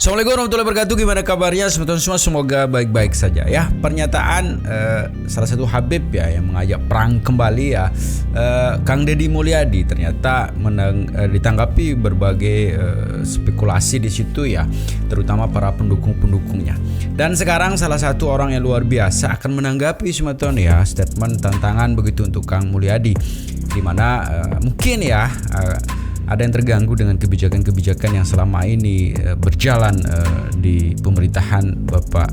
Assalamualaikum warahmatullahi wabarakatuh. Gimana kabarnya teman-teman semua? Semoga baik-baik saja ya. Pernyataan salah satu Habib ya yang mengajak perang kembali ya, Kang Deddy Mulyadi ternyata ditanggapi berbagai spekulasi di situ ya, terutama para pendukung-pendukungnya. Dan sekarang salah satu orang yang luar biasa akan menanggapi teman-teman ya statement tantangan begitu untuk Kang Mulyadi, dimana mungkin ya ada yang terganggu dengan kebijakan-kebijakan yang selama ini berjalan di pemerintahan Bapak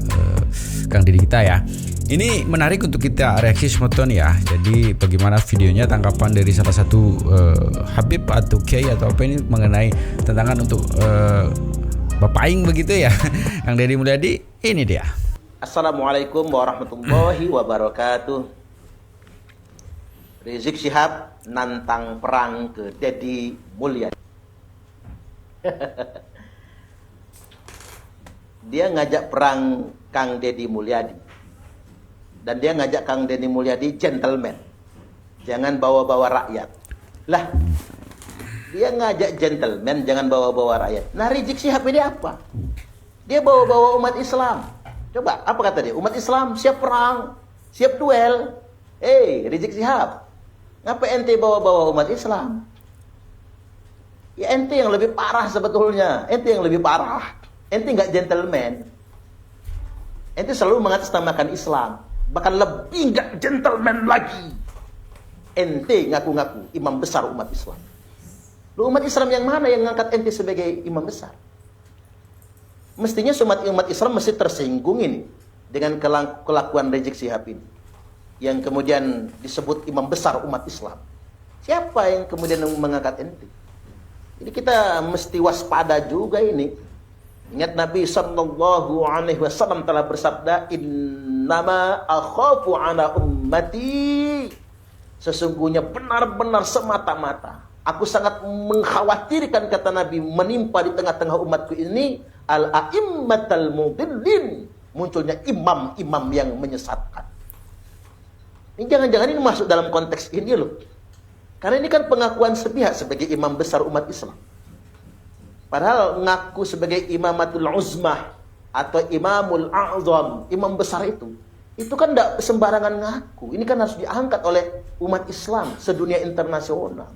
Kang Deddy kita ya. Ini menarik untuk kita reaksi semeton ya. Jadi bagaimana videonya, tanggapan dari salah satu Habib atau Kiai atau apa ini mengenai tantangan untuk Bapak Aing begitu ya, Kang Deddy Mulyadi. Ini dia. Assalamualaikum warahmatullahi wabarakatuh. Rizik Syihab nantang perang ke Deddy Mulyadi. Dia ngajak perang Kang Deddy Mulyadi. Dan dia ngajak Kang Deddy Mulyadi gentleman. Jangan bawa-bawa rakyat. Lah, dia ngajak gentleman, jangan bawa-bawa rakyat. Nah, Rizik Syihab ini apa? Dia bawa-bawa umat Islam. Coba, apa kata dia? Umat Islam siap perang, siap duel. Rizik Syihab, ngapa ente bawa-bawa umat Islam? Ya ente yang lebih parah sebetulnya. Ente yang lebih parah. Ente nggak gentleman. Ente selalu mengatasnamakan Islam. Bahkan lebih nggak gentleman lagi. Ente ngaku-ngaku imam besar umat Islam. Lu umat Islam yang mana yang ngangkat ente sebagai imam besar? Mestinya umat Islam mesti tersinggung ini dengan kelakuan Rizik Syihab ini, yang kemudian disebut imam besar umat Islam. Siapa yang kemudian mengangkat ente? Jadi kita mesti waspada juga ini. Ingat Nabi sallallahu alaihi wasallam telah bersabda, "Innama akhafu ala ummati." Sesungguhnya benar-benar semata-mata aku sangat mengkhawatirkan, kata Nabi, menimpa di tengah-tengah umatku ini al-a'immatal mudillin, munculnya imam-imam yang menyesatkan. Ini jangan-jangan ini masuk dalam konteks ini loh. Karena ini kan pengakuan sepihak sebagai imam besar umat Islam. Padahal ngaku sebagai imamatul uzmah atau imamul a'zam, imam besar itu kan tidak sembarangan ngaku. Ini kan harus diangkat oleh umat Islam sedunia internasional.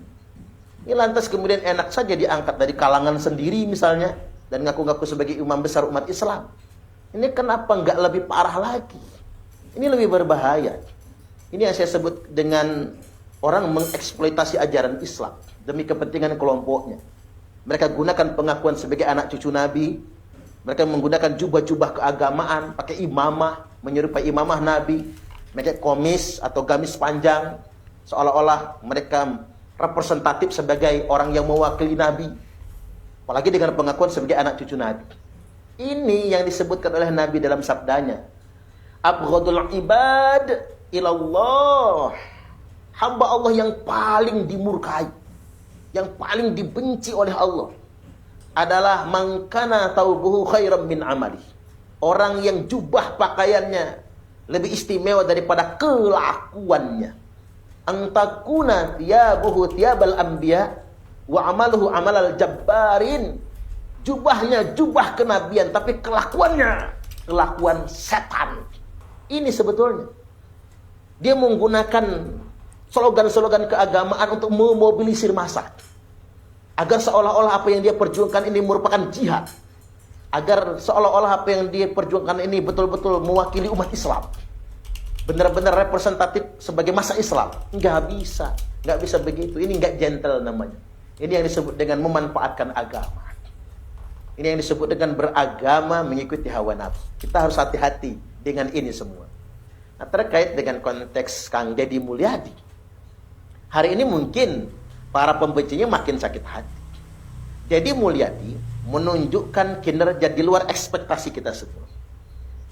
Ini lantas kemudian enak saja diangkat dari kalangan sendiri misalnya, dan ngaku-ngaku sebagai imam besar umat Islam. Ini kenapa nggak lebih parah lagi? Ini lebih berbahaya. Ini yang saya sebut dengan orang mengeksploitasi ajaran Islam demi kepentingan kelompoknya. Mereka gunakan pengakuan sebagai anak cucu Nabi. Mereka menggunakan jubah-jubah keagamaan, pakai imamah, menyerupai imamah Nabi. Mereka komis atau gamis panjang, seolah-olah mereka representatif sebagai orang yang mewakili Nabi. Apalagi dengan pengakuan sebagai anak cucu Nabi. Ini yang disebutkan oleh Nabi dalam sabdanya, abghadul ibad ilallah, hamba Allah yang paling dimurkai, yang paling dibenci oleh Allah adalah man kana thawbuhu khairan min amali, orang yang jubah pakaiannya lebih istimewa daripada kelakuannya. Antakuna thiyabuhu thiyabal anbiya wa amaluhu amalal jabbarin, jubahnya jubah kenabian tapi kelakuannya kelakuan setan. Ini sebetulnya dia menggunakan slogan-slogan keagamaan untuk memobilisir massa, agar seolah-olah apa yang dia perjuangkan ini merupakan jihad, agar seolah-olah apa yang dia perjuangkan ini betul-betul mewakili umat Islam, benar-benar representatif sebagai massa Islam. Nggak bisa begitu. Ini nggak gentle namanya. Ini yang disebut dengan memanfaatkan agama. Ini yang disebut dengan beragama mengikuti hawa nafsu. Kita harus hati-hati dengan ini semua. Nah, terkait dengan konteks Kang Deddy Mulyadi, hari ini mungkin para pembencinya makin sakit hati. Deddy Mulyadi menunjukkan kinerja di luar ekspektasi kita semua.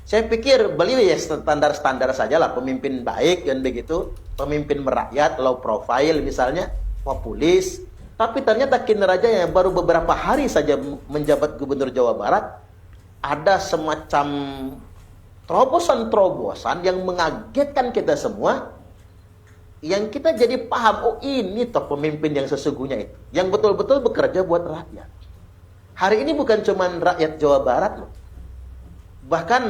Saya pikir beliau ya standar-standar sajalah, pemimpin baik dan begitu, pemimpin merakyat, low profile misalnya, populis. Tapi ternyata kinerjanya baru beberapa hari saja menjabat Gubernur Jawa Barat, ada semacam terobosan-terobosan yang mengagetkan kita semua, yang kita jadi paham, oh ini toh pemimpin yang sesungguhnya itu, yang betul-betul bekerja buat rakyat. Hari ini bukan cuma rakyat Jawa Barat loh. Bahkan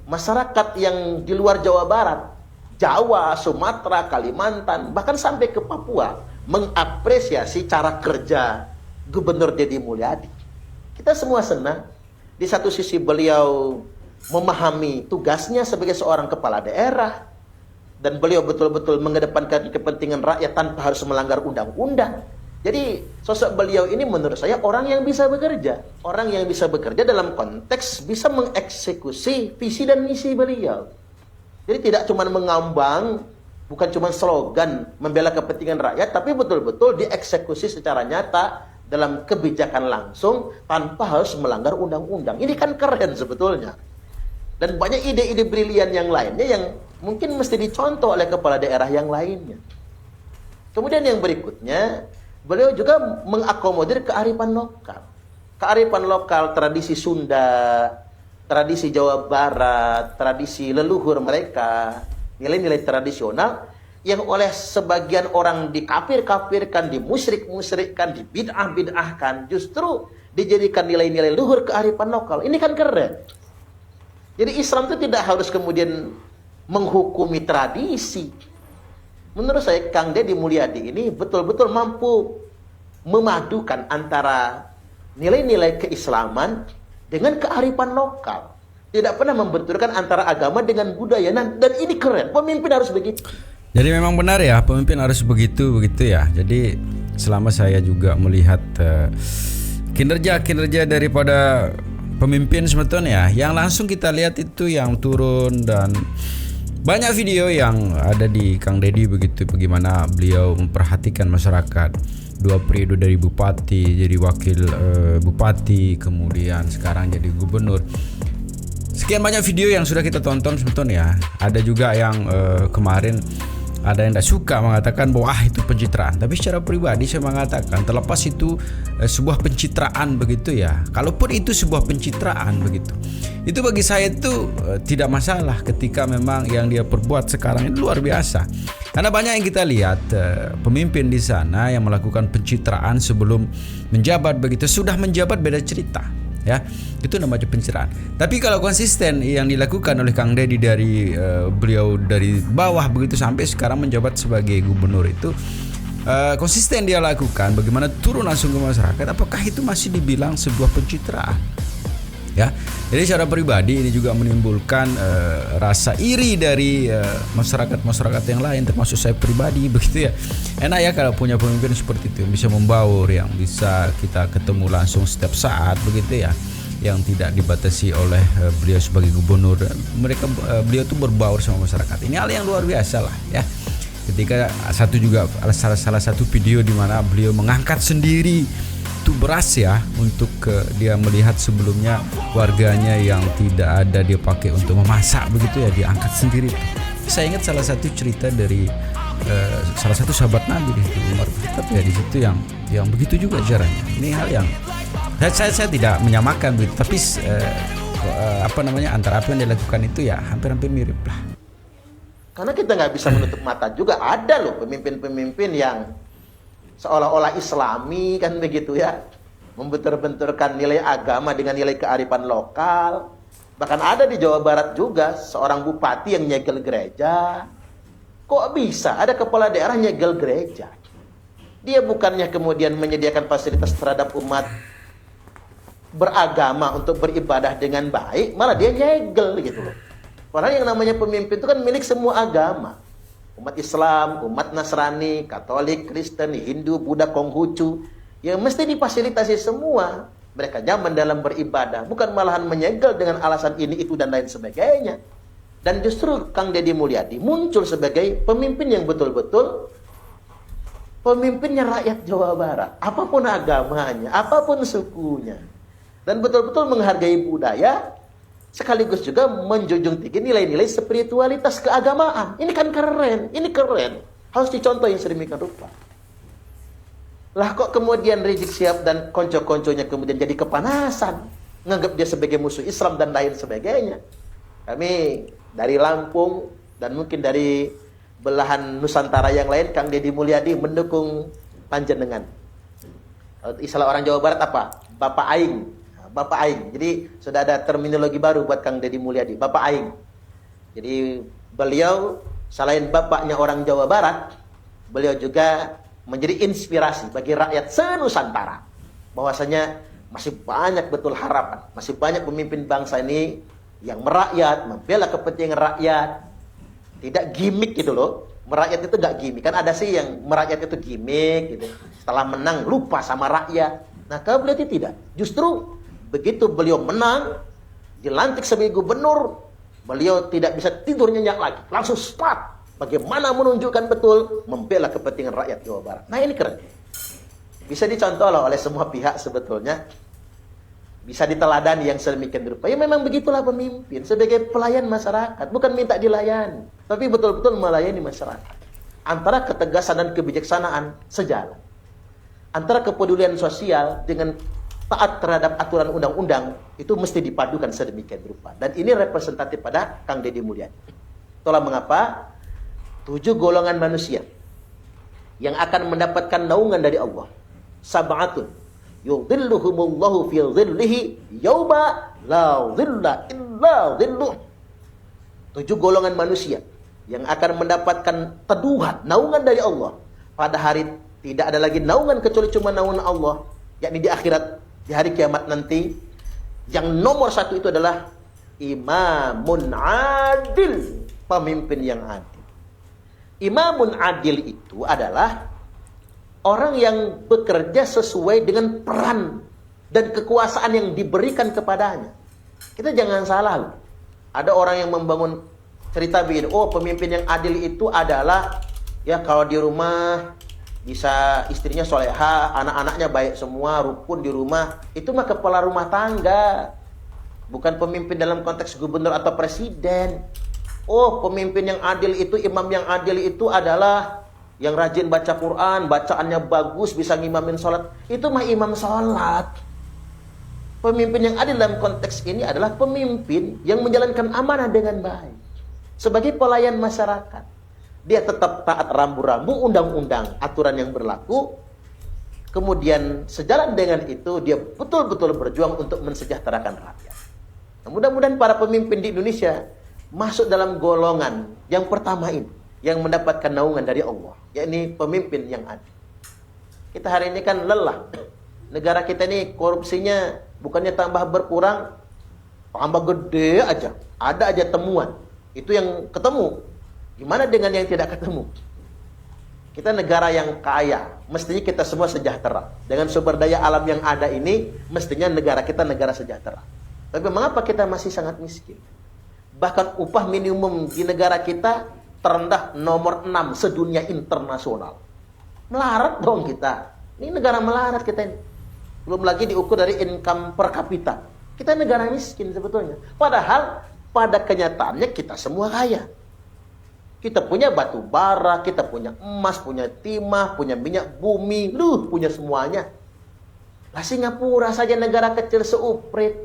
masyarakat yang di luar Jawa Barat, Jawa, Sumatera, Kalimantan, bahkan sampai ke Papua, mengapresiasi cara kerja Gubernur Deddy Mulyadi. Kita semua senang. Di satu sisi beliau memahami tugasnya sebagai seorang kepala daerah, dan beliau betul-betul mengedepankan kepentingan rakyat tanpa harus melanggar undang-undang. Jadi sosok beliau ini menurut saya orang yang bisa bekerja. Orang yang bisa bekerja dalam konteks bisa mengeksekusi visi dan misi beliau. Jadi tidak cuma mengambang, bukan cuma slogan membela kepentingan rakyat, tapi betul-betul dieksekusi secara nyata dalam kebijakan langsung tanpa harus melanggar undang-undang. Ini kan keren sebetulnya. Dan banyak ide-ide brilian yang lainnya yang mungkin mesti dicontoh oleh kepala daerah yang lainnya. Kemudian yang berikutnya, beliau juga mengakomodir kearifan lokal. Kearifan lokal, tradisi Sunda, tradisi Jawa Barat, tradisi leluhur mereka, nilai-nilai tradisional yang oleh sebagian orang dikafir-kafirkan, dimusyrik-musyrikkan, dibid'ah-bid'ahkan, justru dijadikan nilai-nilai luhur kearifan lokal. Ini kan keren. Jadi Islam itu tidak harus kemudian menghukumi tradisi. Menurut saya Kang Deddy Mulyadi ini betul-betul mampu memadukan antara nilai-nilai keislaman dengan kearifan lokal. Tidak pernah membenturkan antara agama dengan budaya. Dan ini keren, pemimpin harus begitu. Jadi memang benar ya, pemimpin harus begitu ya. Jadi selama saya juga melihat kinerja daripada pemimpin sebetulnya, yang langsung kita lihat itu yang turun, dan banyak video yang ada di Kang Deddy begitu, bagaimana beliau memperhatikan masyarakat. 2 periode dari bupati jadi wakil bupati, kemudian sekarang jadi gubernur. Sekian banyak video yang sudah kita tonton sebetulnya. Ada juga yang kemarin ada yang tidak suka, mengatakan bahwa itu pencitraan. Tapi secara pribadi saya mengatakan, terlepas itu sebuah pencitraan begitu ya, kalaupun itu sebuah pencitraan begitu, itu bagi saya itu tidak masalah ketika memang yang dia perbuat sekarang itu luar biasa. Karena banyak yang kita lihat pemimpin di sana yang melakukan pencitraan sebelum menjabat begitu, sudah menjabat beda cerita. Ya, itu namanya pencitraan. Tapi kalau konsisten yang dilakukan oleh Kang Deddy dari beliau dari bawah begitu sampai sekarang menjabat sebagai gubernur itu konsisten dia lakukan, bagaimana turun langsung ke masyarakat, apakah itu masih dibilang sebuah pencitraan? Ya, jadi secara pribadi ini juga menimbulkan rasa iri dari masyarakat yang lain, termasuk saya pribadi begitu ya. Enak ya kalau punya pemimpin seperti itu, yang bisa membaur, yang bisa kita ketemu langsung setiap saat begitu ya, yang tidak dibatasi oleh beliau sebagai gubernur. Beliau tuh berbaur sama masyarakat. Ini hal yang luar biasa lah ya. Ketika salah satu video di mana beliau mengangkat sendiri itu beras ya, untuk dia melihat sebelumnya warganya yang tidak ada dia pakai untuk memasak begitu ya, diangkat sendiri. Saya ingat salah satu cerita dari salah satu sahabat Nabi di Umar bin Khattab ya, di situ yang begitu juga caranya. Ini hal yang saya tidak menyamakan begitu, tapi antara apa yang dilakukan itu ya hampir-hampir mirip lah. Karena kita nggak bisa menutup mata juga, ada loh pemimpin-pemimpin yang seolah-olah Islami kan begitu ya, membentur-benturkan nilai agama dengan nilai kearifan lokal. Bahkan ada di Jawa Barat juga seorang bupati yang nyegel gereja. Kok bisa ada kepala daerah nyegel gereja? Dia bukannya kemudian menyediakan fasilitas terhadap umat beragama untuk beribadah dengan baik, malah dia nyegel gitu loh. Padahal yang namanya pemimpin itu kan milik semua agama. Umat Islam, umat Nasrani, Katolik, Kristen, Hindu, Buddha, Konghucu, yang mesti difasilitasi semua. Mereka nyaman dalam beribadah, bukan malahan menyegel dengan alasan ini, itu, dan lain sebagainya. Dan justru Kang Deddy Mulyadi muncul sebagai pemimpin yang betul-betul pemimpinnya rakyat Jawa Barat. Apapun agamanya, apapun sukunya. Dan betul-betul menghargai budaya, sekaligus juga menjunjung tinggi nilai-nilai spiritualitas keagamaan. Ini kan keren, ini keren. Harus dicontoh yang sedemikian rupa. Lah kok kemudian Rizik Syihab dan konco-konconya kemudian jadi kepanasan, nganggap dia sebagai musuh Islam dan lain sebagainya. Kami dari Lampung dan mungkin dari belahan Nusantara yang lain, Kang Deddy Mulyadi mendukung panjenengan. Istilah orang Jawa Barat apa? Bapak Aing. Bapak Aing. Jadi sudah ada terminologi baru buat Kang Deddy Mulyadi, Bapak Aing. Jadi beliau selain bapaknya orang Jawa Barat, beliau juga menjadi inspirasi bagi rakyat se-Nusantara. Bahwasanya masih banyak betul harapan, masih banyak pemimpin bangsa ini yang merakyat, membela kepentingan rakyat. Tidak gimmick gitu loh. Merakyat itu gak gimmick. Kan ada sih yang merakyat itu gimmick gitu. Setelah menang lupa sama rakyat. Nah, kalau beliau itu tidak. Justru begitu beliau menang, dilantik sebagai gubernur, beliau tidak bisa tidur nyenyak lagi. Langsung start. Bagaimana menunjukkan betul membela kepentingan rakyat Jawa Barat. Nah, ini keren. Bisa dicontoh oleh semua pihak sebetulnya. Bisa diteladani yang sedemikian rupa. Ya memang begitulah pemimpin. Sebagai pelayan masyarakat. Bukan minta dilayani. Tapi betul-betul melayani masyarakat. Antara ketegasan dan kebijaksanaan sejalan. Antara kepedulian sosial dengan taat terhadap aturan undang-undang. Itu mesti dipadukan sedemikian rupa. Dan ini representatif pada Kang Deddy Mulyadi. Itulah mengapa 7 golongan manusia yang akan mendapatkan naungan dari Allah. Sab'atun yudhilluhumullahu fi dhillihi yauma la dhilla illa dhilluh. 7 golongan manusia yang akan mendapatkan teduhan, naungan dari Allah. Pada hari tidak ada lagi naungan kecuali cuma naungan Allah, yakni di akhirat, di hari kiamat nanti. Yang nomor 1 itu adalah imamun adil, pemimpin yang adil. Imamun adil itu adalah orang yang bekerja sesuai dengan peran dan kekuasaan yang diberikan kepadanya. Kita jangan salah loh. Ada orang yang membangun cerita begini, oh pemimpin yang adil itu adalah ya kalau di rumah bisa istrinya soleha, anak-anaknya baik semua, rukun di rumah. Itu mah kepala rumah tangga. Bukan pemimpin dalam konteks gubernur atau presiden. Oh pemimpin yang adil itu, imam yang adil itu adalah yang rajin baca Quran, bacaannya bagus, bisa ngimamin sholat. Itu mah imam sholat. Pemimpin yang adil dalam konteks ini adalah pemimpin yang menjalankan amanah dengan baik. Sebagai pelayan masyarakat. Dia tetap taat rambu-rambu undang-undang, aturan yang berlaku. Kemudian sejalan dengan itu, dia betul-betul berjuang untuk mensejahterakan rakyat. Nah, mudah-mudahan para pemimpin di Indonesia masuk dalam golongan yang pertama ini. Yang mendapatkan naungan dari Allah, yakni pemimpin yang adil. Kita hari ini kan lelah. Negara kita ini korupsinya bukannya tambah berkurang, tambah gede aja. Ada aja temuan. Itu yang ketemu. Gimana dengan yang tidak ketemu? Kita negara yang kaya, mestinya kita semua sejahtera. Dengan sumber daya alam yang ada ini, mestinya negara kita negara sejahtera. Tapi mengapa kita masih sangat miskin? Bahkan upah minimum di negara kita terendah nomor 6 sedunia internasional. Melarat dong kita. Ini negara melarat kita ini. Belum lagi diukur dari income per kapita. Kita negara miskin sebetulnya. Padahal pada kenyataannya kita semua kaya. Kita punya batu bara, kita punya emas, punya timah, punya minyak bumi, punya semuanya. Lah Singapura saja negara kecil seuprit.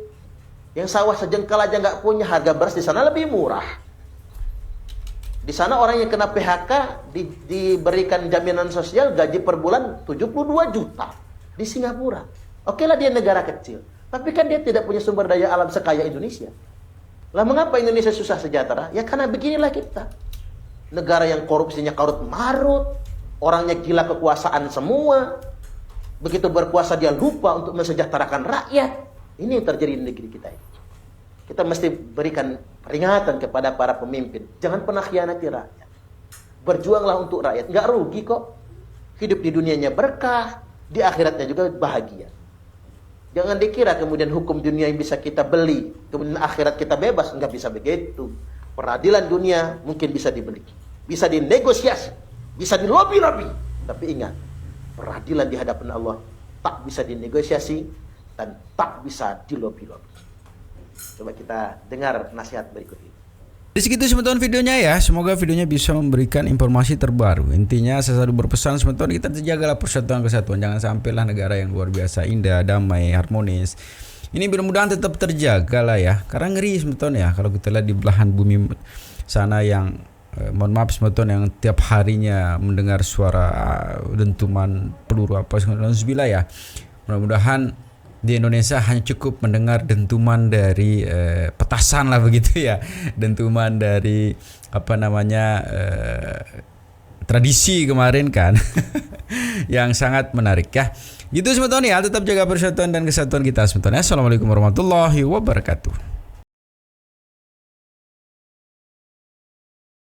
Yang sawah sejengkal aja nggak punya, harga beras di sana lebih murah. Di sana orang yang kena PHK diberikan jaminan sosial gaji per bulan 72 juta di Singapura. Oke lah dia negara kecil, tapi kan dia tidak punya sumber daya alam sekaya Indonesia. Lah mengapa Indonesia susah sejahtera? Ya karena beginilah kita. Negara yang korupsinya karut marut, orangnya gila kekuasaan semua. Begitu berkuasa dia lupa untuk mensejahterakan rakyat. Ini yang terjadi di negeri kita ini. Kita mesti berikan peringatan kepada para pemimpin. Jangan pernah khianati rakyat. Berjuanglah untuk rakyat. Nggak rugi kok. Hidup di dunianya berkah. Di akhiratnya juga bahagia. Jangan dikira kemudian hukum dunia yang bisa kita beli. Kemudian akhirat kita bebas. Nggak bisa begitu. Peradilan dunia mungkin bisa dibeli. Bisa dinegosiasi. Bisa dilobi-lobi. Tapi ingat. Peradilan di hadapan Allah tak bisa dinegosiasi. Dan tak bisa dilobi-lobi. Coba kita dengar nasihat berikut ini. Di segitu teman-teman videonya ya. Semoga videonya bisa memberikan informasi terbaru. Intinya saya selalu berpesan teman-teman, kita terjagalah persatuan kesatuan. Jangan sampailah negara yang luar biasa indah, damai, harmonis. Ini mudah-mudahan tetap terjaga lah ya. Karena ngeri teman-teman ya kalau kita lihat di belahan bumi sana yang mohon maaf teman-teman yang tiap harinya mendengar suara dentuman peluru apa segala ya. Mudah-mudahan di Indonesia hanya cukup mendengar dentuman dari petasan lah begitu ya, dentuman dari apa namanya tradisi kemarin kan, yang sangat menarik ya. Gitu semeton ya, tetap jaga persatuan dan kesatuan kita semeton. Assalamualaikum warahmatullahi wabarakatuh.